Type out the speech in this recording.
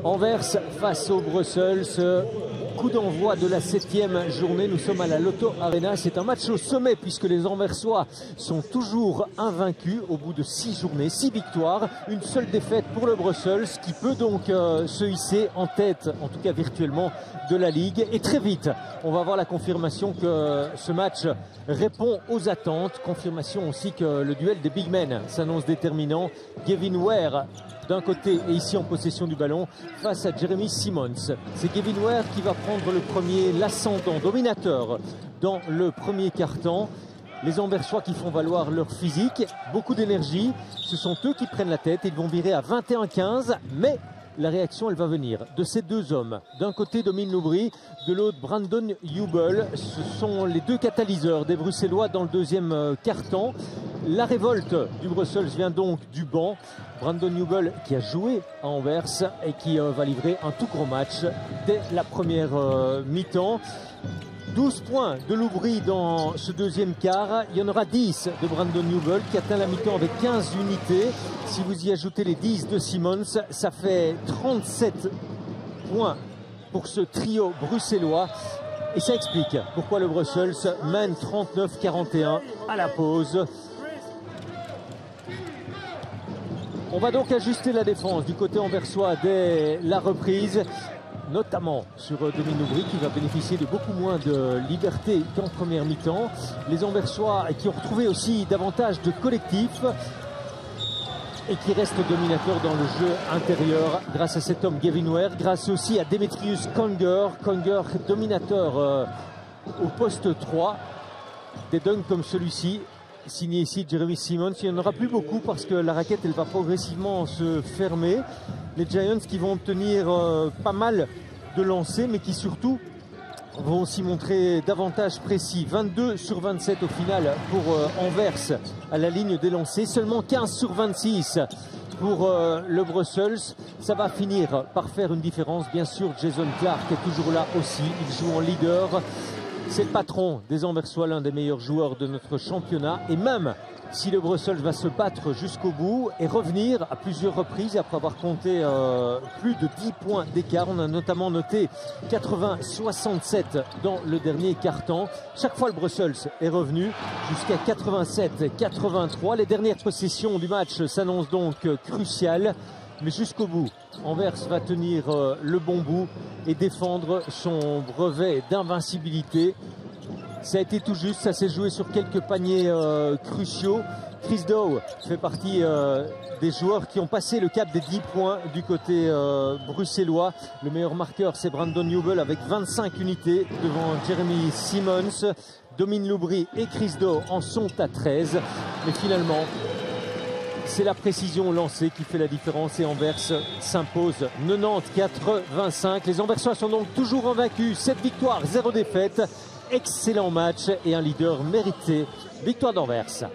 Anvers face au Brussels, coup d'envoi de la 7e journée. Nous sommes à la Lotto Arena. C'est un match au sommet puisque les Anversois sont toujours invaincus au bout de 6 journées, 6 victoires. Une seule défaite pour le Brussels qui peut donc se hisser en tête, en tout cas virtuellement, de la Ligue. Et très vite, on va avoir la confirmation que ce match répond aux attentes. Confirmation aussi que le duel des big men s'annonce déterminant. Gavin Ware d'un côté et ici en possession du ballon face à Jeremy Simons. C'est Gavin Ware qui va prendre le premier, l'ascendant dominateur dans le premier quart-temps. Les Anversois qui font valoir leur physique, beaucoup d'énergie. Ce sont eux qui prennent la tête. Ils vont virer à 21-15, mais la réaction, elle va venir de ces deux hommes. D'un côté, Dominic Loubry, de l'autre, Brandon Hubel. Ce sont les deux catalyseurs des Bruxellois dans le deuxième quart-temps. La révolte du Brussels vient donc du banc. Brandon Hubel qui a joué à Anvers et qui va livrer un tout gros match dès la première mi-temps. 12 points de Loubry dans ce deuxième quart. Il y en aura 10 de Brandon Hubel qui atteint la mi-temps avec 15 unités. Si vous y ajoutez les 10 de Simons, ça fait 37 points pour ce trio bruxellois. Et ça explique pourquoi le Brussels mène 39-41 à la pause. On va donc ajuster la défense du côté anversois dès la reprise, notamment sur Dominic Loubry qui va bénéficier de beaucoup moins de liberté qu'en première mi-temps. Les Anversois qui ont retrouvé aussi davantage de collectif et qui restent dominateurs dans le jeu intérieur grâce à cet homme Gavin Ware, grâce aussi à Demetrius Conger. Conger dominateur au poste 3. Des dunks comme celui-ci. Signé ici Jeremy Simons. Il n'y en aura plus beaucoup parce que la raquette elle va progressivement se fermer. Les Giants qui vont obtenir pas mal de lancers mais qui surtout vont s'y montrer davantage précis. 22 sur 27 au final pour Anvers à la ligne des lancers. Seulement 15 sur 26 pour le Brussels. Ça va finir par faire une différence. Bien sûr, Jason Clark est toujours là aussi. Il joue en leader. C'est le patron des Anversois, l'un des meilleurs joueurs de notre championnat. Et même si le Brussels va se battre jusqu'au bout et revenir à plusieurs reprises après avoir compté plus de 10 points d'écart. On a notamment noté 80-67 dans le dernier quart-temps. Chaque fois le Brussels est revenu jusqu'à 87-83. Les dernières possessions du match s'annoncent donc cruciales. Mais jusqu'au bout, Anvers va tenir le bon bout et défendre son brevet d'invincibilité. Ça a été tout juste, ça s'est joué sur quelques paniers cruciaux. Chris Dow fait partie des joueurs qui ont passé le cap des 10 points du côté bruxellois. Le meilleur marqueur, c'est Brandon Hubel avec 25 unités devant Jeremy Simons. Dominic Loubry et Chris Dow en sont à 13. Mais finalement, c'est la précision lancée qui fait la différence et Anvers s'impose 90-85. Les Anversois sont donc toujours invaincus. 7 victoires, 0 défaite. Excellent match et un leader mérité. Victoire d'Anvers.